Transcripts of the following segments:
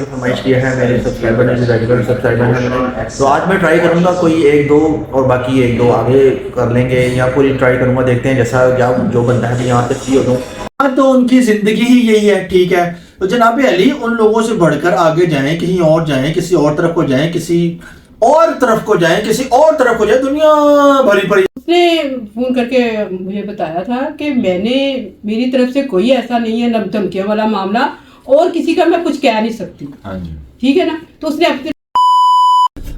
फरमाइश किया है मेरे सब्सक्राइबर ने, जो रेगुलर सब्सक्राइबर हैं। तो आज मैं ट्राई करूंगा कोई एक दो और बाकी एक दो आगे कर लेंगे या पूरी ट्राई करूंगा, देखते हैं जैसा क्या जो बनता है। यहाँ तक फ्री हो जाऊँ। हाँ, तो उनकी जिंदगी ही यही है, ठीक है। तो जनाब अली उन लोगों से बढ़कर आगे जाएं, कहीं और जाएं, किसी और तरफ को जाएं, किसी और तरफ को जाएं, किसी और तरफ को जाएं, दुनिया भरी पड़ी। उसने फोन करके मुझे बताया था कि मेरी तरफ से कोई ऐसा नहीं है धमकियों वाला मामला, और किसी का मैं कुछ कह नहीं सकती। हाँ जी, ठीक है ना। तो उसने अपने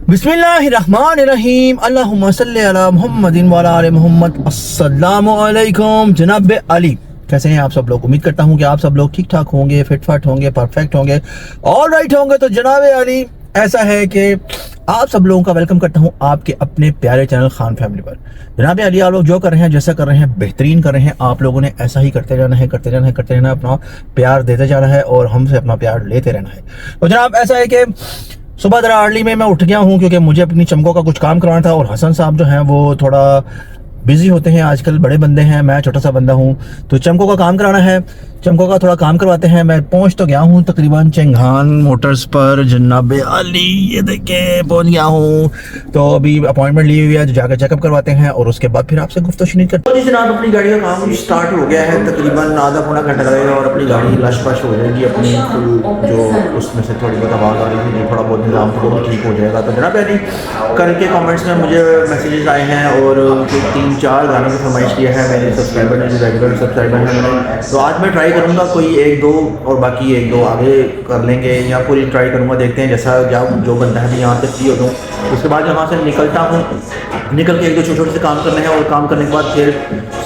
बिस्मिल्लाहिर्रहमानिर्रहीम, अल्लाहुम्मा सल्ली अला मुहम्मदिन व अला आलि मुहम्मद। अस्सलामु अलैकुम जनाब अली, कैसे हैं आप सब लोग? उम्मीद करता हूं कि आप सब लोग ठीक ठाक होंगे, फिट फाट होंगे, परफेक्ट होंगे, ऑल राइट होंगे। तो जनाब अली ऐसा है कि आप सब लोगों का वेलकम करता हूं आपके अपने प्यारे चैनल खान फैमिली पर। जनाब अली आप लोग जो कर रहे हैं, जैसा कर रहे हैं, बेहतरीन कर रहे हैं। आप लोगों ने ऐसा ही करते जाना है, करते जाना है, करते जाना है, अपना प्यार देते जाना है और हमसे अपना प्यार लेते रहना है। तो जनाब ऐसा है कि सुबह जरा अर्ली में मैं उठ गया हूँ क्योंकि मुझे अपनी चमकों का कुछ काम करवाना था, और हसन साहब जो हैं वो थोड़ा बिजी होते हैं आजकल, बड़े बंदे हैं, मैं छोटा सा बंदा हूँ, तो चमकों का काम कराना है, चमकों का थोड़ा काम करवाते हैं। मैं पहुँच तो गया हूँ तकरीबन चंगान मोटर्स पर। जनाब अली ये देखे पहुँच गया हूँ, तो अभी अपॉइंटमेंट ली हुई है, तो जाकर चेकअप करवाते हैं और उसके बाद फिर आपसे गुफ्तगू करते हैं। तो जनाब अपनी गाड़ी का काम स्टार्ट हो गया है, तकरीबन आधा पौना घंटा लगेगा और अपनी गाड़ी लश पश हो जाएगी अपनी फुल, जो उसमें से थोड़ी बहुत आवाज़ आ रही थी, जो थोड़ा बहुत निज़ाम तो वो ठीक हो जाएगा। तो जनाब अली कल के कमेंट्स में मुझे मैसेजेस आए हैं और 3-4 गानों की फरमाइश किया है मेरे सब्सक्राइबर ने, जो रेगुलर सब्सक्राइबर हैं। तो आज मैं ट्राई करूंगा कोई एक दो और बाकी एक दो आगे कर लेंगे या पूरी ट्राई करूंगा, देखते हैं जैसा क्या जो बनता है। यहाँ तक फ्री हो जाऊँ, उसके बाद यहाँ से निकलता हूँ, निकल के एक दो छोटे छोटे से काम करने हैं और काम करने के बाद फिर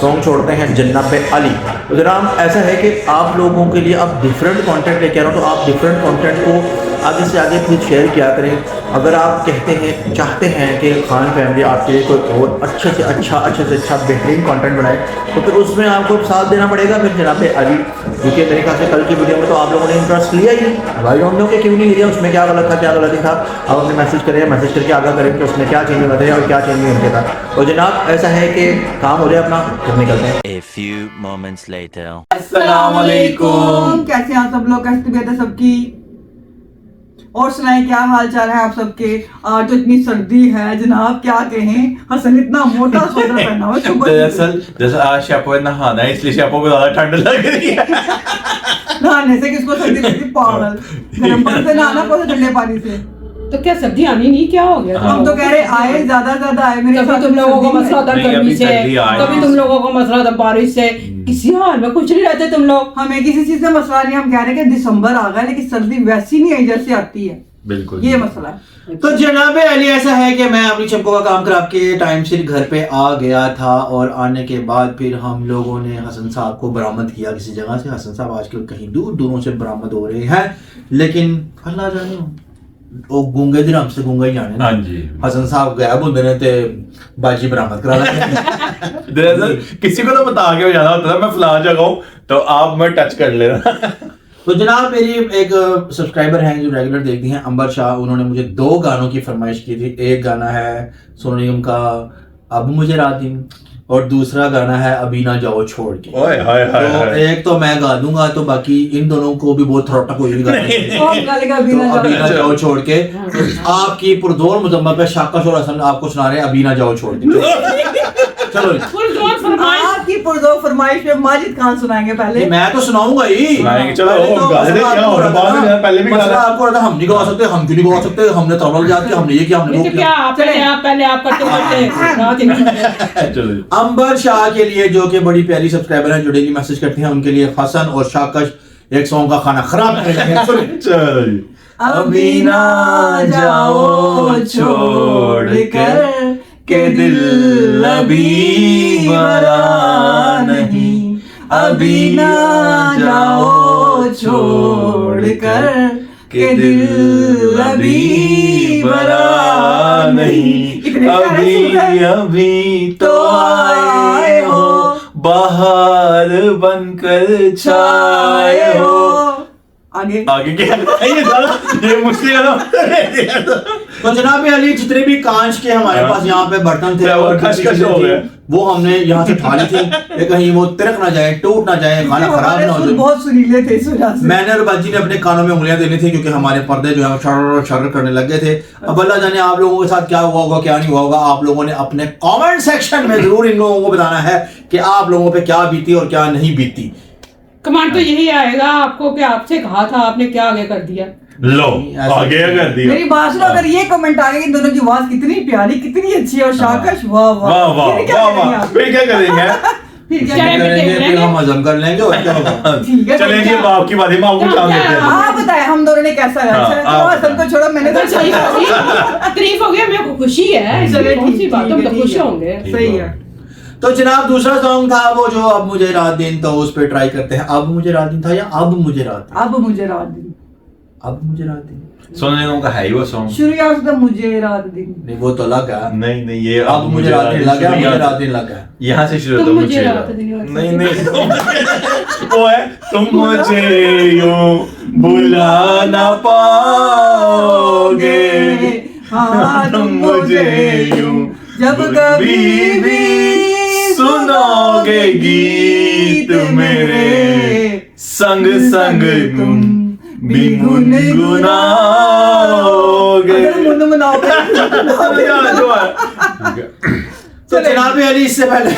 सॉन्ग छोड़ते हैं जनाब अली। तो जनाब ऐसा है कि आप लोगों के लिए अब डिफरेंट कंटेंट लेके आ रहा हूँ, तो आप डिफरेंट कंटेंट को आगे से आगे प्लीज़ शेयर किया करें। अगर आप कहते हैं चाहते हैं कि खान फैमिली आपके लिए कोई और अच्छे से अच्छा बेहतरीन कंटेंट बनाए, तो फिर उसमें आपको साथ देना पड़ेगा फिर जनाब अली, क्योंकि मेरे ख्याल से कल की वीडियो में तो आप लोगों ने इंटरेस्ट लिया ही नहीं। आई डोंट नो कि क्यों नहीं लिया, उसमें क्या गलत था क्या गलत नहीं था। आप अपने मैसेज करें, मैसेज करके आगाह करें कि उसमें क्या चेंज हुआ था और क्या चेंज नहीं उनके साथ। और जनाब ऐसा है कि काम हो जाए अपना, फिर निकलते हैं। A few moments later. अस्सलाम वालेकुम, कैसे हैं आप सब लोग? कैसी तबीयत है सबकी? और सुनाएं क्या हाल चाल है आप सबके? आज तो इतनी सर्दी है जनाब, क्या कहें। हसन इतना मोटा स्वेटर पहना हुआ है। दरअसल जैसे आज शापो नहाना है, इसलिए शापो को ज्यादा ठंड लग रही है। नहाने से किसको सर्दी लगती? पागल, गर्म पानी से नहाना, कौन से ठंडे पानी से? तो क्या सर्दी आनी नहीं, क्या हो गया? हम तो कह रहे आए, ज्यादा आए। मेरे कभी साथ तुम लोगों को सर्दी मसला था नहीं, गर्मी अभी से, सर्दी आ कभी रही तुम लोगों को मसला था बारिश से, किसी हाल में कुछ नहीं रहते तुम लोग। हमें किसी चीज से मसला नहीं, हम कह रहे हैं कि दिसंबर आ गया लेकिन सर्दी वैसी नहीं आई जैसे आती है। बिल्कुल, ये मसला है। तो जनाब अली ऐसा है कि मैं अपनी चमकों का काम करा के टाइम से घर पे आ गया था, और आने के बाद फिर हम लोगों ने हसन साहब को बरामद किया किसी जगह से। हसन साहब आजकल कहीं दूरों से बरामद हो रहे हैं, लेकिन अल्लाह जाने वो गूंगे दी हमसे गूंगा ही जाने। हाँ जी, हसन साहब गायब होंगे ने ते बाजी बरामद करा लेते। दरअसल किसी को तो बता के जाना होता था मैं फलां जगह हूँ, तो आप मैं टच कर लेना। तो जनाब मेरी एक सब्सक्राइबर हैं जो रेगुलर देखती हैं, अंबर शाह, उन्होंने मुझे 2 गानों की फरमाइश की थी। एक गाना है सोनू निगम का अब मुझे रात दिन, और दूसरा गाना है अभी ना जाओ छोड़ के। ओए हाय हाय तो हाय। एक तो मैं गा दूंगा, तो बाकी इन दोनों को भी बहुत थ्रोटक हुई कौन गालेगा अभी ना तो अभी ना जाओ? जाओ छोड़ के। तो आपकी पुरजोर मुजम्मत पे शाकाश और हसन आपको सुना रहे हैं अभी ना जाओ छोड़ के। चलो आपकी पुरजोर फरमाइश पे माजिद खान सुनाएंगे पहले। मैं तो सुनाऊंगा ही। सुनाएंगे, चलो, पहले तो गा दे, मसला क्या हो रहा है? बाद में पहले भी गा मसला दे। आपको रहता, हम नहीं गा सकते, हम क्यों नहीं गा सकते, हमने तबला बजा के हमने ये किया, हमने वो तो किया। क्या पहले आप करते रात ही नहीं। चलो अंबर शाह के लिए जो कि बड़ी प्यारी सब्सक्राइबर हैं जो डेली मैसेज करते हैं, उनके लिए हसन और शाकश एक सॉन्ग का खाना खराब करेंगे। चलो जी। अभी ना जाओ छोड़ कर के दिल अभी भरा नहीं, अभी ना जाओ छोड़ कर के दिल अभी भरा नहीं। अभी तो आए हो, बाहर बनकर छाए हो। आगे आगे क्या ये साला ये मुश्किल है तो जनाब अली जितने भी कांच के हमारे पास यहाँ पे बर्तन थे वो और खचखच हो गए। वो हमने यहाँ से उठा ली थी कि कहीं वो तिरक ना जाए, टूट ना जाए, खाना खराब हमारे ना हो सुर जाए। बहुत सुरीले थे इस वजह से। मैंने और बाजी ने अपने कानों में उंगलियां देनी थी क्योंकि हमारे पर्दे जो है वो शर शर करने लग गए थे। अब अल्लाह जाने आप लोगों के साथ क्या हुआ होगा क्या नहीं हुआ होगा। आप लोगों ने अपने कमेंट सेक्शन में जरूर इन लोगों को बताना है कि आप लोगों पे क्या बीती और क्या नहीं बीती। कमांड तो यही आएगा आपको कि आपसे कहा था, आपने क्या आगे कर दिया। लो आगे कर दिया। मेरी बात सुनो, अगर ये कमेंट आ गए कि दोनों की आवाज कितनी प्यारी कितनी अच्छी है और शाकश वाह वाह वाह फिर क्या वाह करेंगे वाह आप? फिर क्या करेंगे फिर क्या चले करेंगे? फिर करेंगे फिर हम हजम कर लेंगे और क्या होगा। ठीक है, चलेंगे तो बाप की बातें माँ को क्या देते हैं। आप बताए हम दोनों ने कैसा हाँ, रहा। चलो आप हसन को छोड़ो, मैंने तो अगर तारीफ होगी, तारीफ हो गया, मेरे को खुशी है। चलो इसमें कौन सी ठीक बात है, हम तो ठीक खुश है। होंगे। सही है। तो जनाब दूसरा सॉन्ग था वो जो अब मुझे रात दिन, तो उस पे ट्राई करते हैं। अब मुझे रात दिन था या अब मुझे रात दिन? अब मुझे रात दिन अब मुझे रात दिन सुनने का है ही वो सॉन्ग। शुरुआत से मुझे रात दिन। नहीं, वो तो अलग है। नहीं नहीं ये अब मुझे रात दिन लगा, मुझे रात दिन लगा। यहाँ से शुरू तुम होता मुझे मुझे रात दिन वाला नहीं नहीं वो है तुम मुझे यूं भुला ना पाओगे हाँ तुम मुझे यूं जब कभी भी सुनोगे गीत मेरे संग संग तुम भी गुनगुनाओगे। अगर मुनमुनाओगे तो जनाब अली इससे पहले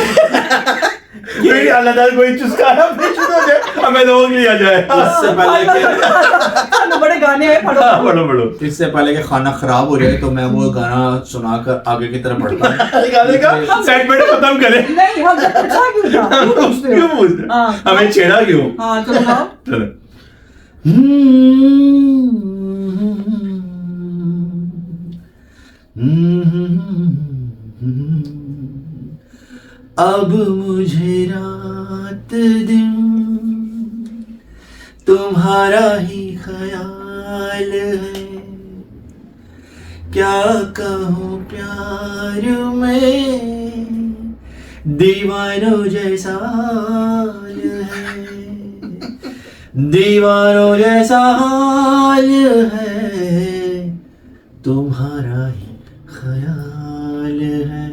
कोई अल्लाह ताला कोई चुस्कारा अपने चुनो दे हमें लोग लिया जाए। इससे पहले के बड़े गाने आए पढ़ो हाँ, पढ़ो पढ़ो इससे पहले कि खाना खराब हो जाए तो मैं वो गाना सुनाकर आगे की तरफ बढ़ता हूँ। निकाले का सेगमेंट खत्म करें। नहीं हम पूछा क्यों था क्यों पूछते क्यों हो? पूछ रहे? हाँ। हमें छेड़ा क्यों? हाँ चलो गाओ। चलो अब मुझे रात दिन तुम्हारा ही ख्याल है, क्या कहूँ प्यार में दीवानों जैसा हाल है, दीवानों जैसा हाल है, तुम्हारा ही ख्याल है।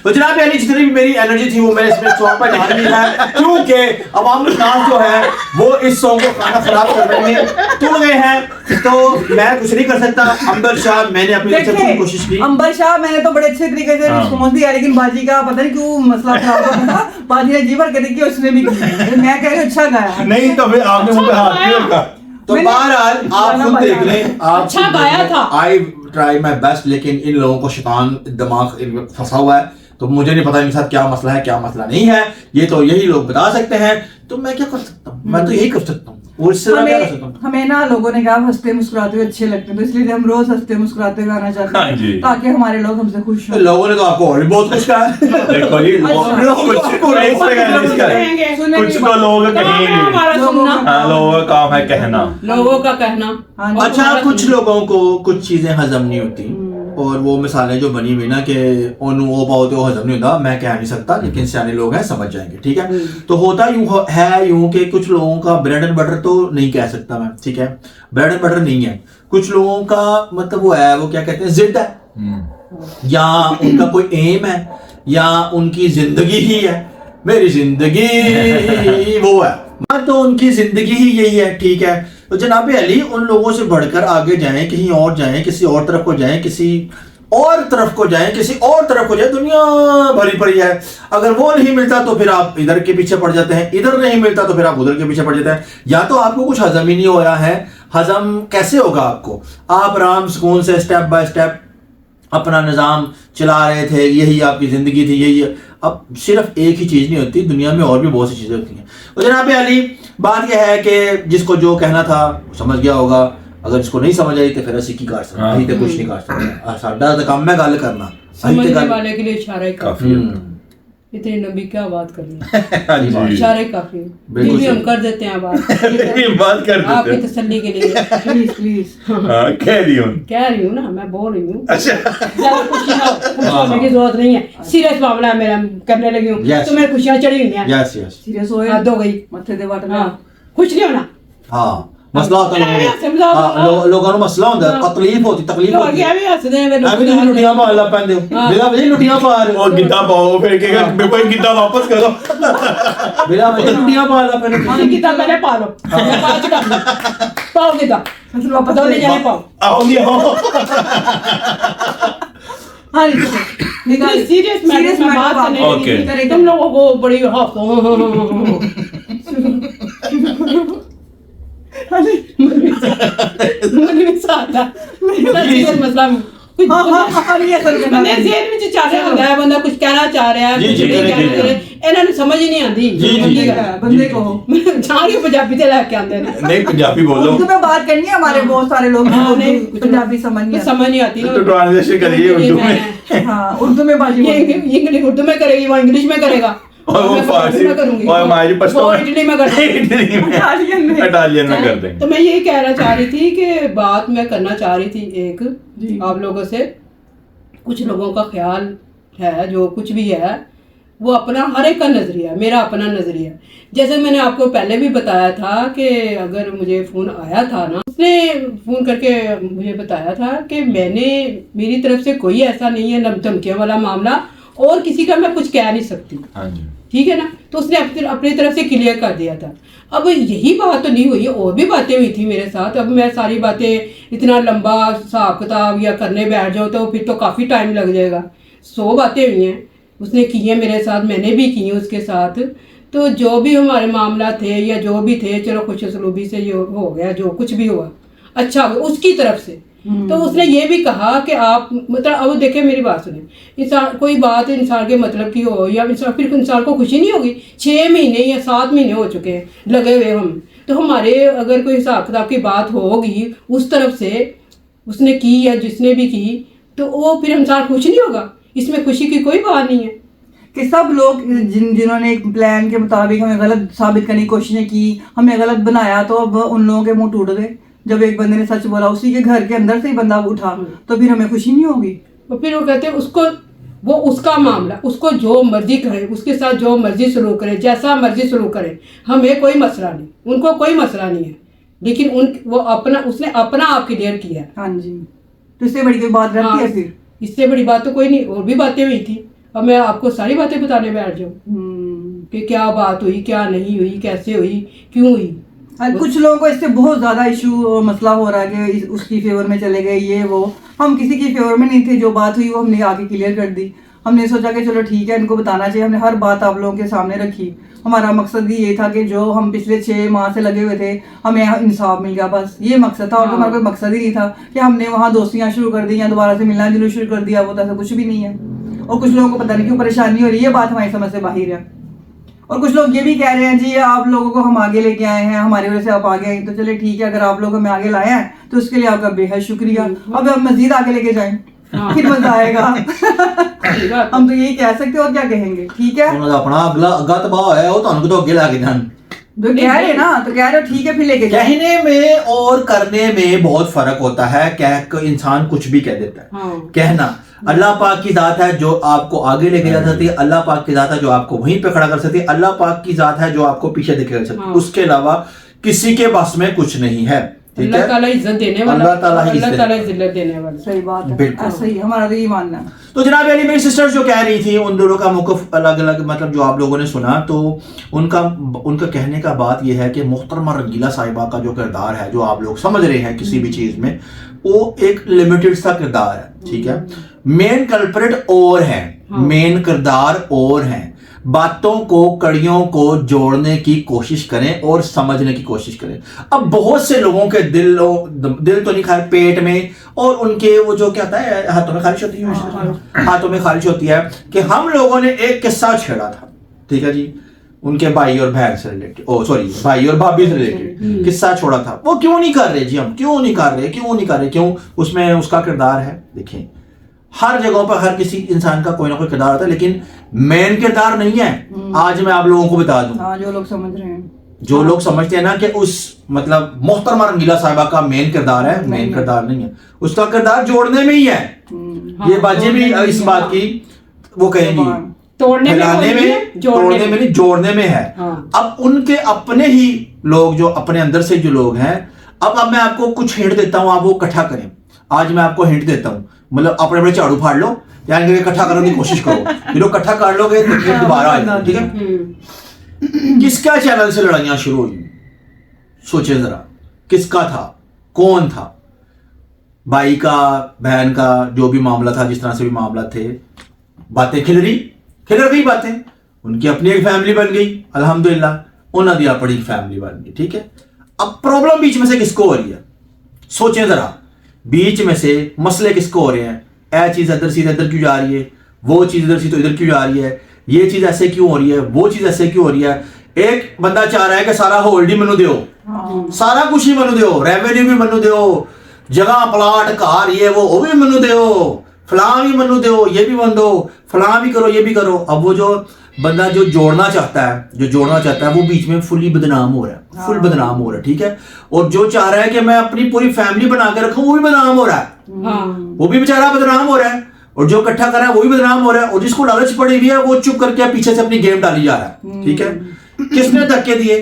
तो जनाब यानी जितनी भी मेरी एनर्जी थी वो मैंने इसमें सॉन्ग पर डाल दी है क्योंकि अवाम नाज जो है वो इस सॉन्ग को खाना खराब कर रहे हैं, तुल गए हैं। तो मैं कुछ नहीं कर सकता। अंबर शाह मैंने अपनी तरफ से पूरी कोशिश की। अंबर शाह मैंने तो बड़े अच्छे तरीके से हाँ। समझ दिया, लेकिन बाजी का पता नहीं क्यों मसला खराब हो गया था। बाजी ने जी भर के देखी, उसने भी की। मैं कह रही हूँ अच्छा गाया। नहीं तो फिर आपने मुझे हाथ क्यों रखा? तो मैंने बहरहाल आप गाना खुद देख बजाया। लें। आप अच्छा गाया था। आई ट्राई माई बेस्ट, लेकिन इन लोगों को शैतान दिमाग इनमें फंसा हुआ है। तो मुझे नहीं पता इनके साथ क्या मसला है क्या मसला नहीं है, ये तो यही लोग बता सकते हैं। तो मैं क्या कर सकता हूँ, मैं तो यही कर सकता हूँ और इससे ज्यादा क्या कर सकता हूँ। हमें ना लोगों ने कहा आप हंसते मुस्कुराते हुए अच्छे लगते हैं, तो इसलिए हम रोज हंसते मुस्कुराते हुए आना चाहते हाँ जी। हैं ताकि हमारे लोग हमसे खुश तो हो। लोगों ने तो आपको और भी बहुत कुछ कहा है। देखो जी सुनेंगे। कुछ तो लोग काम है कहेंगे। हमारा सुनना, हाँ लोगों का काम है कहना। लोगों का कहना। हाँ, और अच्छा हमारा कुछ सुनना। लोगों को कुछ चीजें हजम नहीं होती और वो मिसालें जो बनी हुई ना कि ओनू ओ पाओ तो हजम नहीं होता, मैं कह नहीं सकता, लेकिन सियाने लोग हैं समझ जाएंगे। ठीक है, तो होता है यूं कि कुछ लोगों का ब्रेड एंड बटर तो नहीं कह सकता मैं, ठीक है, ब्रेड एंड बटर नहीं है। कुछ लोगों का मतलब वो है, वो क्या कहते हैं, जिद है या उनका कोई एम है या उनकी जिंदगी ही है, मेरी जिंदगी वो है, तो उनकी जिंदगी ही यही है। ठीक है, तो जनाब अली उन लोगों से बढ़कर आगे जाएं, कहीं और जाएं, किसी और तरफ को जाएं, किसी और तरफ को जाएं, किसी और तरफ को जाएं, दुनिया भरी पड़ी है। अगर वो नहीं मिलता तो फिर आप इधर के पीछे पड़ जाते हैं, इधर नहीं मिलता तो फिर आप उधर के पीछे पड़ जाते हैं। या तो आपको कुछ हजम ही नहीं हो रहा है, हजम कैसे होगा आपको, आप आराम सुकून से स्टेप बाय स्टेप अपना निज़ाम चला रहे थे, यही आपकी ज़िंदगी थी, यही। अब सिर्फ एक ही चीज़ नहीं होती, दुनिया में और भी बहुत सी चीज़ें होती हैं। तो जनाब अली बात यह है कि जिसको जो कहना था समझ गया होगा, अगर इसको नहीं समझ आई तो फिर असी की कर सकते, अही तो कुछ नहीं कर सकते। साडा तो काम है गल करना, अही समझने तो गल वाले के लिए इशारा ही काफी। हम्म। इतनी लंबी क्या बात करनी, हाँ जी इशारे काफी, बिल्कुल फिर भी हम सही। कर देते हैं बात बात कर देते आपकी हैं। तसल्ली के लिए। Please please. हाँ कह रही हूँ। कह रही हूँ ना, मैं बोल रही हूँ। अच्छा ज्यादा खुश होने की जरूरत नहीं है, सीरियस मामला है मेरा, करने लगी हूँ Yes. तो मेरी खुशियाँ चढ़ी हुई हैं। यस यस सीरियस होए हद हो गई। मथे दे वट हाँ, खुश नहीं होना। हाँ मसला होता समझा है लोगों ਨੂੰ ਮਸਲਾ ਹੁੰਦਾ ਤਕਲੀਫ ਹੋਤੀ ਤਕਲੀਫ लोग ਹੋਤੀ क्या भी हंसते हैं ਐਵੇਂ ਤੁਸੀਂ ਲੁੱਟੀਆਂ ਮਾਰ ਲਾ ਪੈਂਦੇ ਹੋ ਬਿਲਾ ਵਜੇ ਲੁੱਟੀਆਂ ਮਾਰ वो गिद्दा पाओ फिर कहेगा मेरे को एक गिद्दा वापस करो। ਬਿਲਾ ਵਜੇ ਲੁੱਟੀਆਂ ਮਾਰ ਲਾ ਪੈਂਦੇ हाँ, गीता पहले पा लो, मैं पा चुका हूँ। पाओ गीता, मतलब वापस दोनों ले। जाने पाओ। आओ नहीं आओ। हाँ निकाल सीरियस मैटर में बात करने Okay. के लिए तुम लोगों को बड़ी सीरियस मसला कुछ ਬੰਦੇ ਜ਼ੇਨ ਵਿੱਚ ਚੱਲ ਰਿਹਾ ਹੁੰਦਾ ਹੈ, ਬੰਦਾ ਕੁਝ ਕਹਿਣਾ ਚਾਹ ਰਿਹਾ ਹੈ, ਜੀ, ਕੁਝ ਜੀ, ਨਹੀਂ ਜੀ, ਕਹਿਣਾ ਜੀ। ਚਾਹ ਰਿਹਾ, ਇਹਨਾਂ ਨੂੰ ਸਮਝ ਹੀ ਨਹੀਂ ਆਉਂਦੀ। जी, जी, जी। बंदे को ਜਾਣ ਕੇ ਪੰਜਾਬੀ ਤੇ ਲੈ ਕੇ ਆਉਂਦੇ ਨੇ, नहीं पंजाबी बोलो उर्दू में बात करनी है, हमारे बहुत सारे लोग हाँ, उर्दू- नहीं, कुछ पंजाबी समझ नहीं कुछ आती। समझ नहीं आती ना। तो ट्रांसलेशन करिए उर्दू में। हाँ उर्दू में बाजी ये बोलनी है। इंग्लिश उर्दू में करेगी, वो इंग्लिश में करेगा, और वो मैं फारसी में करूंगी, और हमारी पश्तो वो इटली में कर इटली में इटालियन में। इटालियन में कर देंगे। तो मैं यही कहना चाह रही थी कि बात मैं करना चाह रही थी एक जी। आप लोगों से। कुछ लोगों का ख्याल है, जो कुछ भी है वो अपना, हर एक का नज़रिया, मेरा अपना नज़रिया। जैसे मैंने आपको पहले भी बताया था कि अगर मुझे फ़ोन आया था ना, उसने फ़ोन करके मुझे बताया था कि मैंने, मेरी तरफ से कोई ऐसा नहीं है धमकियों वाला मामला, और किसी का मैं कुछ कह नहीं सकती, हाँ जी ठीक है ना। तो उसने अपनी तरफ से क्लियर कर दिया था। अब यही बात तो नहीं हुई, और भी बातें हुई थी मेरे साथ। अब मैं सारी बातें इतना लंबा हिसाब किताब या करने बैठ जाऊँ तो फिर तो काफ़ी टाइम लग जाएगा। 100 बातें हुई हैं, उसने की हैं मेरे साथ, मैंने भी की हैं उसके साथ। तो जो भी हमारे मामला थे या जो भी थे, चलो खुश सलूबी से ये हो गया, जो कुछ भी हुआ अच्छा हुआ उसकी तरफ से। तो उसने ये भी कहा कि आप, मतलब अब देखें मेरी बात सुने, इंसान कोई बात इंसान के मतलब की हो या इंसान, फिर इंसान को खुशी नहीं होगी। 6 महीने या 7 महीने हो चुके हैं लगे हुए हम, तो हमारे अगर कोई हिसाब किताब की बात होगी उस तरफ से उसने की या जिसने भी की, तो वो फिर इंसान खुश नहीं होगा। इसमें खुशी की कोई बात नहीं है कि सब लोग जिन्होंने एक प्लान के मुताबिक हमें गलत साबित करने की कोशिशें की, हमें गलत बनाया, तो अब उन लोगों के मुंह टूट गए। जब एक बंदे ने सच बोला, उसी के घर के अंदर से ही बंदा उठा, तो फिर हमें खुशी नहीं होगी। तो फिर वो कहते हैं उसको, वो उसका मामला, उसको जो मर्जी करे, उसके साथ जो मर्जी सलूक करे, जैसा मर्जी सलूक करे, हमें कोई मसला नहीं, उनको कोई मसला नहीं है। लेकिन उन वो अपना, उसने अपना आप क्लियर किया है। हाँ जी, तो इससे बड़ी कोई बात रहती हाँ, है फिर? इससे बड़ी बात तो कोई नहीं, और भी बातें हुई थी। अब मैं आपको सारी बातें बताने बैठ जाऊँ कि क्या बात हुई, क्या नहीं हुई, कैसे हुई, क्यों हुई। कुछ लोगों को इससे बहुत ज़्यादा इशू मसला हो रहा है कि उसकी फेवर में चले गए, ये वो। हम किसी की फेवर में नहीं थे, जो बात हुई वो हमने आके क्लियर कर दी। हमने सोचा कि चलो ठीक है, इनको बताना चाहिए। हमने हर बात आप लोगों के सामने रखी। हमारा मकसद ही ये था कि जो हम पिछले 6 माह से लगे हुए थे, हमें इंसाफ मिल गया, बस ये मकसद था। और हमारा कोई मकसद ही नहीं था कि हमने वहाँ दोस्तियाँ शुरू कर दी या दोबारा से मिलना जुलना शुरू कर दिया, वो तो ऐसा कुछ भी नहीं है। और कुछ लोगों को पता नहीं क्यों परेशानी हो रही है, ये बात हमारी समझ से बाहर है। और कुछ लोग ये भी कह रहे हैं जी आप लोगों को हम आगे लेके आए हैं, हमारी वजह से आप आगे आए, तो चले ठीक है, अगर आप लोग हमें आगे लाए हैं तो उसके लिए आपका बेहद शुक्रिया। अब हम मजीद आगे लेके जाएं, फिर मजा आएगा। हम तो यही कह सकते हैं, और क्या कहेंगे। ठीक है, ਉਹਨਾਂ ਦਾ ਆਪਣਾ ਅੱਗਾ ਤਬਾਹ ਹੋਇਆ ਹੈ, ਉਹ ਤੁਹਾਨੂੰ ਕਿਤੋਂ ਅੱਗੇ ਲਾ ਕੇ ਜਾਣ। जो कह रहे हैं ना, तो कह रहे हो ठीक है, फिर लेके जाएं। कहने में और करने में बहुत फर्क होता है। कह इंसान कुछ भी कह देता है। हाँ। कहना अल्लाह पाक की जात है जो आपको आगे लेके जा सकती है, अल्लाह पाक की जात है जो आपको वहीं पे खड़ा कर सकती है, अल्लाह पाक की जात है जो आपको पीछे लेके कर सकती है। हाँ। उसके अलावा किसी के बस में कुछ नहीं है। ठीक अल्लाह है, ताला इज्जत देने वाला, अल्लाह ताला ही अल्लाह इज्जत ताला इज्जत देने वाला। सही बात है, बिल्कुल। ऐसा ही हमारा तो ये मानना है। तो जनाब अली मेरी सिस्टर्स जो कह रही थी, उन दोनों का मौक़िफ़ अलग अलग, मतलब जो आप लोगों ने सुना, तो उनका कहने का बात यह है कि मुहतरमा रंगीला साहिबा का जो किरदार है, जो आप लोग समझ रहे हैं किसी भी चीज़ में, वो एक लिमिटेड सा किरदार है। ठीक है, मेन कल्प्रिट और है, मेन किरदार और हैं। बातों को, कड़ियों को जोड़ने की कोशिश करें और समझने की कोशिश करें। अब बहुत से लोगों के दिल तो नहीं, खैर पेट में, और उनके वो जो क्या होता है, हाथों में खारिश होती है, हाथों में खारिश होती है कि हम लोगों ने एक किस्सा छेड़ा था। ठीक है जी, उनके भाई और बहन से रिलेटेड, भाई और भाभी से रिलेटेड किस्सा छोड़ा था। वो क्यों नहीं कर रहे जी, हम क्यों नहीं कर रहे, क्यों उसमें उसका किरदार है। देखें, हर जगहों पर हर किसी इंसान का कोई ना कोई किरदार होता है, लेकिन मेन किरदार नहीं है। आज मैं आप लोगों को बता दूं, हाँ जो लोग समझ रहे हैं, जो लोग समझते हैं ना कि उस मतलब मोहतरमा रंगीला साहिबा का मेन किरदार है, मेन किरदार नहीं है, उसका किरदार जोड़ने में ही है। ये बाजी भी इस बात की वो कहेंगी, तोड़ने फैलाने में, तोड़ने में नहीं, जोड़ने में है। हाँ। अब उनके अपने ही लोग जो अपने अंदर से जो लोग हैं, अब मैं आपको कुछ हिंट देता हूं, आप वो इकट्ठा करें। आज मैं आपको हिंट देता हूं, मतलब अपने अपने झाड़ू फाड़ लो, यानी कि इकट्ठा करने की कोशिश करो। ये लोग इकट्ठा कर लोगे तो फिर दोबारा आएगा, ठीक है। किसका चैनल से लड़ाइयां शुरू हुई, सोचे जरा, किसका था, कौन था? भाई का, बहन का, जो भी मामला था, जिस तरह से भी मामला थे, बातें खिल गई बातें, उनकी अपनी एक फैमिली बन गई, अल्हम्दुलिल्लाह, उन्होंने अपनी फैमिली बन गई, ठीक है। अब प्रॉब्लम बीच में से किसको हो रही है, सोचें जरा, बीच में से मसले किसको हो रहे हैं? यह चीज इधर से इधर क्यों जा रही है, वो चीज इधर से तो इधर क्यों जा रही है, ये चीज ऐसे क्यों हो रही है, वो चीज ऐसे क्यों हो रही है? एक बंदा चाह रहा है कि सारा होल्ड ही मनु दो, सारा कुछ ही मनु दो, रेवेन्यू भी मनु दो, जगह प्लाट कार ये वो भी मनु दो, फलां भी मनु दो, ये भी बन दो, फलां भी करो, ये भी करो। अब वो जो बंदा जो जोड़ना चाहता है वो बीच में फुली बदनाम हो रहा है, फुल बदनाम हो रहा है, ठीक है। और जो चाह रहा है कि मैं अपनी पूरी फैमिली बना के रखूं, वो भी बदनाम हो रहा है, वो भी बेचारा बदनाम हो रहा है। और जो इकट्ठा कर रहा है वो भी बदनाम हो रहा है, और जिसको लालच पड़ी हुई है वो चुप करके पीछे से अपनी गेम डाली जा रहा है, ठीक है। किसने धक्के दिए,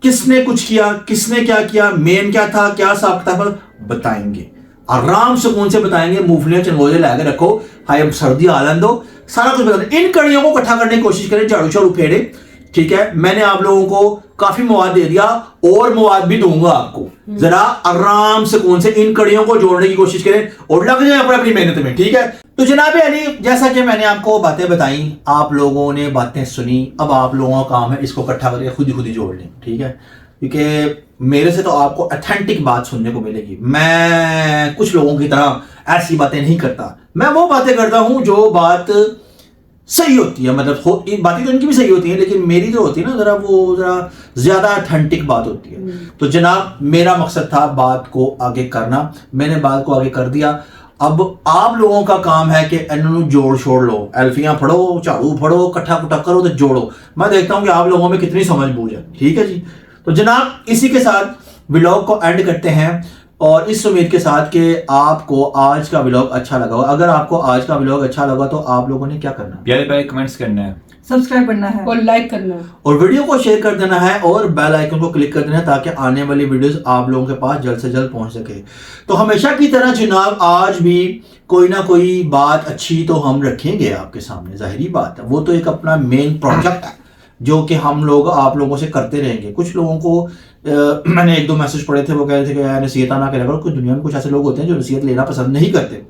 किसने कुछ किया, किसने क्या किया, मेन क्या था, क्या हिसाब किताब, बताएंगे, आराम सुकून से बताएंगे। मूंगफलियां चंगोजे लाके रखो, हाय सर्दी आलन दो, सारा कुछ बता। इन कड़ियों को इकट्ठा करने की कोशिश करें, झाड़ू झाड़ू फेरे, ठीक है। मैंने आप लोगों को काफी मवाद दे दिया, और मवाद भी दूंगा आपको। जरा आराम सुकून से इन कड़ियों को जोड़ने की कोशिश करें और लग जाए अपनी मेहनत में, ठीक है। तो जनाब अली, जैसा कि मैंने आपको बातें बताई, आप लोगों ने बातें सुनी, अब आप लोगों का काम है इसको इकट्ठा करके खुद ही जोड़ लें, ठीक है। क्योंकि मेरे से तो आपको ऑथेंटिक बात सुनने को मिलेगी। मैं कुछ लोगों की तरह ऐसी बातें नहीं करता, मैं वो बातें करता हूं जो बात सही होती है, मतलब बातें तो इनकी भी सही होती है, लेकिन मेरी जो होती है ना, जरा ज्यादा ऑथेंटिक बात होती है। तो जनाब, मेरा मकसद था बात को आगे करना, मैंने बात को आगे कर दिया। अब आप लोगों का काम है कि इन्होंने जोड़ छोड़ लो, एल्फियां फड़ो, झाड़ू फड़ो, कट्ठा कुट्ठा करो तो जोड़ो। मैं देखता हूं कि आप लोगों में कितनी समझ बूझ है, ठीक है जी। तो जनाब, इसी के साथ व्लॉग को एंड करते हैं, और इस उम्मीद के साथ कि आपको आज का व्लॉग अच्छा लगा हो। अगर आपको आज का व्लॉग अच्छा लगा तो आप लोगों ने क्या करना है? प्यारे प्यारे कमेंट्स करने हैं, सब्सक्राइब करना है और लाइक करना है, और वीडियो को शेयर कर देना है, और बेल आइकन को क्लिक कर देना है, ताकि आने वाली वीडियोस आप लोगों के पास जल्द से जल्द पहुंच सके। तो हमेशा की तरह जनाब, आज भी कोई ना कोई बात अच्छी तो हम रखेंगे आपके सामने, जाहिरी बात है। वो तो एक अपना मेन प्रोजेक्ट है जो कि हम लोग आप लोगों से करते रहेंगे। कुछ लोगों को मैंने एक दो मैसेज पढ़े थे, वो कह रहे थे कि यार नसीहत ना करें करो। कुछ दुनिया में कुछ ऐसे लोग होते हैं जो नसीहत लेना पसंद नहीं करते,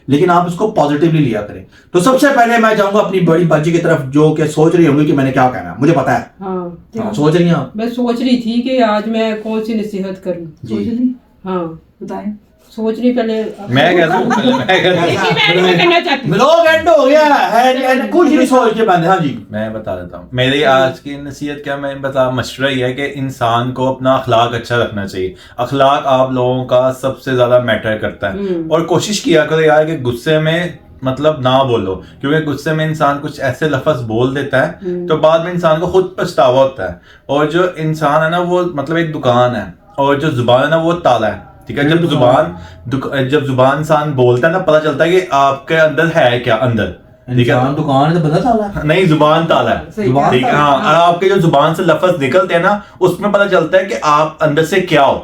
लेकिन आप इसको पॉजिटिवली लिया करें। तो सबसे पहले मैं जाऊंगा अपनी बड़ी बाजी की तरफ, जो कि सोच रही होंगी कि मैंने क्या कहना है, मुझे पता है। हाँ, सोच रही हैं आप? मैं सोच रही थी कि आज मैं कौन सी नसीहत करूं। सोच ली, हाँ, बताएं। सोच रही पहले मैं कहता हूं, पहले मैं कहता हूं। मैं करना चाहती हूँ। व्लॉग एंड हो गया है, कुछ नहीं सोच के बंद। हाँ जी, मैं बता देता हूँ मेरी आज की नसीहत क्या, मैं बता मशवरा ये है कि इंसान को अपना अखलाक अच्छा रखना चाहिए। अखलाक आप लोगों का सबसे ज्यादा मैटर करता है, और कोशिश किया करो यार कि गुस्से में मतलब ना बोलो, क्योंकि गुस्से में इंसान कुछ ऐसे लफ्ज बोल देता है तो बाद में इंसान को खुद पछतावा होता है। और जो इंसान है ना, वो मतलब एक दुकान है, और जो जुबान है ना वो ताला है, ठीक है। जब जुबान इंसान बोलता है ना, पता चलता है कि आपके अंदर है क्या अंदर, ठीक है। दुकान है तो पता चला, नहीं, जुबान ताला है, जुबान ठीक है। हाँ, और आपके जो जुबान से लफ्ज निकलते हैं ना, उसमें पता चलता है कि आप अंदर से क्या हो,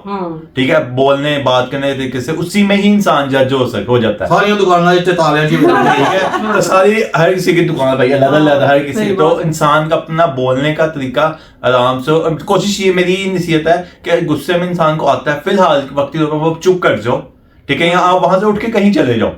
ठीक है। बोलने बात करने के तरीके से उसी में ही इंसान जज हो जाता है। सारी दुकान जितने ताले हैं जी, ठीक है। तो सारी हर किसी की दुकान भाई अलग अलग, हर किसी। तो इंसान का अपना बोलने का तरीका आराम से, कोशिश ये मेरी नसीहत है कि गुस्से में इंसान को आता है, फिलहाल वक्ती तौर पर वो चुप कर जाओ, ठीक है। या आप वहां से उठ के कहीं चले जाओ,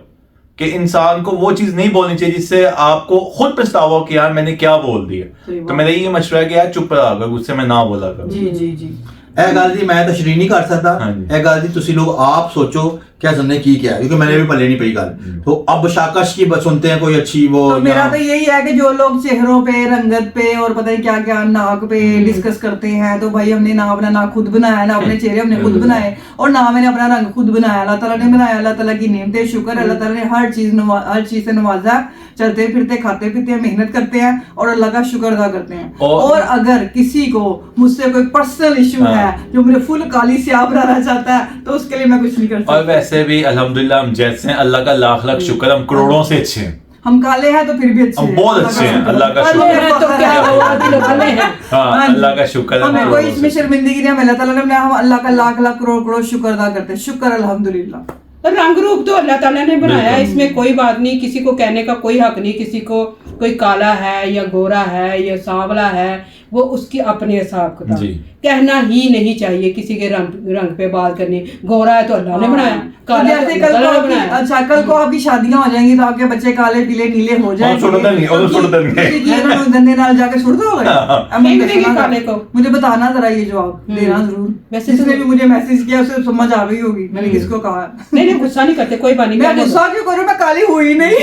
कि इंसान को वो चीज नहीं बोलनी चाहिए जिससे आपको खुद पछतावा हो कि यार मैंने क्या बोल दिया। तो मेरा ये मशवरा है कि यार चुप रहा कर, गुस्से में ना बोला कर। जी जी जी। ਇਹ ਗੱਲ ਦੀ ਮੈਂ ਤਸ਼ਰੀਹ ਨਹੀਂ ਕਰ ਸਕਦਾ। ਹਾਂਜੀ। ਇਹ ਗੱਲ ਦੀ ਤੁਸੀਂ ਲੋग ਆਪ ਸੋਚੋ क्या तुमने की क्या है, क्योंकि मैंने भी पल्ले नहीं पड़ी गल। तो अब शाकश की सुनते हैं कोई अच्छी वो तो मेरा तो यही है कि जो लोग चेहरों पे, रंगत पे और पता नहीं क्या क्या नाक पे डिस्कस करते हैं, तो भाई हमने ना अपना नाक खुद बनाया, ना अपने चेहरे हमने खुद बनाए, और ना मैंने अपना रंग खुद बनाया। अल्लाह ताला ने बनाया, अल्लाह ताला की नेमतें, शुक्र, अल्लाह ताला ने हर चीज से नवाजा। चलते फिरते, खाते पीते हैं, मेहनत करते हैं और अल्लाह का शुक्र अदा करते हैं। और अगर किसी को मुझसे कोई पर्सनल इशू है, जो मुझे फुल काली स्याह बनाना चाहता है, तो उसके लिए मैं कुछ नहीं कर सकती। और वैसे भी अल्हम्दुलिल्लाह हम जैसे हैं, अल्लाह का लाख लाख शुक्र, हम करोड़ों से अच्छे हैं। हम काले हैं तो फिर भी अच्छे हम हैं, बहुत अच्छे हैं, अल्लाह का शुक्र है। तो क्या हुआ, दिल वाले हैं। हाँ, अल्लाह का शुक्र है। हमें कोई इसमें शर्मिंदगी नहीं है, अल्लाह ताला ने, हम अल्लाह का लाख लाख करोड़ करोड़ शुक्र अदा करते हैं। शुक्र अल्हम्दुलिल्लाह। और रंग रूप तो अल्लाह ताला ने बनाया, इसमें कोई बात नहीं, किसी को कहने का कोई हक नहीं, किसी को कोई काला है या गोरा है या सांवला है, वो उसकी अपने हिसाब किताब। जी। कहना ही नहीं चाहिए किसी के रंग पे बात करनी। गोरा है तो अल्लाह ने बनाया, काला है तो जैसे अल्लाह कल ताला ने को बनाया। अच्छा, कल को आपकी शादियां हो जाएंगी तो आपके बच्चे काले पीले नीले हो जाएंगे। सुनते नहीं, और सुनते नहीं। किसी की उन्होंने गंदे नाल जाके सुट दोगे? अब फेंक मुझे देंगे सुना काले को। मुझे बताना जरा ये जवाब देना जरूर। वैसे जिसने तो- भी मुझे मैसेज किया उसे समझ आ गई होगी मैंने किसको कहा। नहीं गुस्सा नहीं करते, कोई बात नहीं। मैं कहने दो। गुस्सा क्यों करूं, मैं काली हुई नहीं।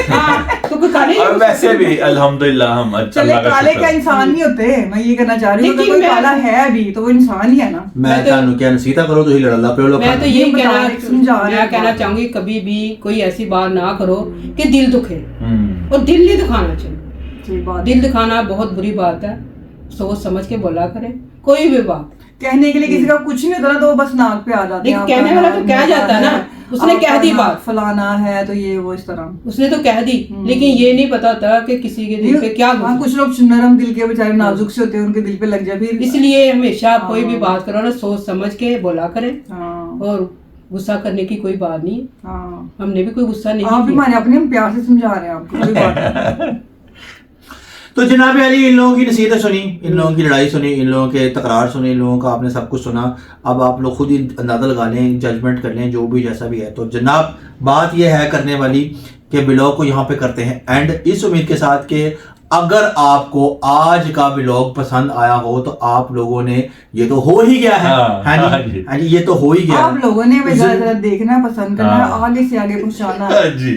हाँ, तो कोई काले और वैसे भी अल्हम्दुलिल्लाह हम अच्छा, चले अल्लाह का काले शुक्र क्या है। इंसान नहीं होते, मैं ये कहना चाह रही हूँ। अगर लेकिन कोई मैं- काला है भी तो वो इंसान ही है ना। मैं तो- कहूँ क्या नसीहत करो तो ही लड़ ला पे लोग। मैं तो यही बता रहे, समझा रहे मैं कहना बात। चाहूंगी कभी भी कोई ऐसी बात ना करो कि दिल दुखे, हम्म। और दिल नहीं दुखाना चाहिए। ठीक बात। दिल दिखाना बहुत बुरी बात है, सोच समझ के बोला करें कोई भी बात। कहने के लिए किसी का कुछ नहीं होता ना, तो वो बस नाक पे आ जाते हैं। लेकिन कहने वाला तो कह जाता है ना, उसने कह दी बात। फलाना है तो ये वो इस तरह। उसने तो कह दी, लेकिन ये नहीं पता था कि किसी के दिल पे क्या हाँ, गुजरा। कुछ लोग नरम दिल के बेचारे नाजुक से होते हैं, उनके दिल पे लग जाए फिर। इसलिए हमेशा आप कोई भी बात करो ना, सोच समझ के बोला करें, हाँ और गुस्सा करने की कोई बात नहीं है। हाँ, हमने भी कोई गुस्सा नहीं आप भी किया। माने अपने, हम प्यार से समझा रहे हैं आपको, कोई बात नहीं। तो जनाब अली, इन लोगों की नसीहतें सुनी, इन लोगों की लड़ाई सुनी, इन लोगों के तकरार सुनी, इन लोगों का आपने सब कुछ सुना। अब आप लोग खुद ही अंदाजा लगा लें, जजमेंट कर लें, जो भी जैसा भी है। तो जनाब बात यह है करने वाली कि ब्लॉग को यहाँ पे करते हैं एंड, इस उम्मीद के साथ कि अगर आपको आज का ब्लॉग पसंद आया हो तो आप लोगों ने, ये तो हो ही गया है, हाँ, है हाँ नहीं? जी। हाँ जी, ये तो हो ही गया आप है। लोगों ने हमें ज्यादा देखना पसंद करना है, हाँ। आगे से आगे पहुंचाना है। जी,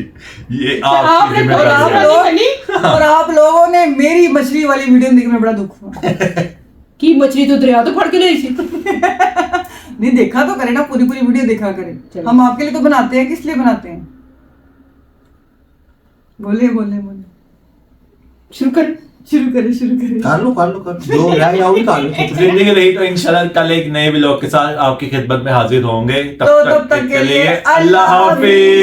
ये आपने आपकी बोला जिम्मेदारी है। आप लोग- और आप लोगों ने मेरी मछली वाली वीडियो देखने में बड़ा दुख हुआ। कि मछली तो दरिया तो फड़ के ले सी। नहीं देखा तो करें ना, पूरी पूरी वीडियो देखा करें। चलो। हम आपके लिए तो बनाते हैं, किस लिए बनाते हैं? बोले बोले बोले, शुरू कर। शुरू करें शुरू करें। कर लो जो रह जाओ कर लो। जिंदगी रही तो इंशाल्लाह कल एक नए ब्लॉग के साथ आपकी खिदमत में हाजिर होंगे। तो तब तक के लिए अल्लाह हाफिज।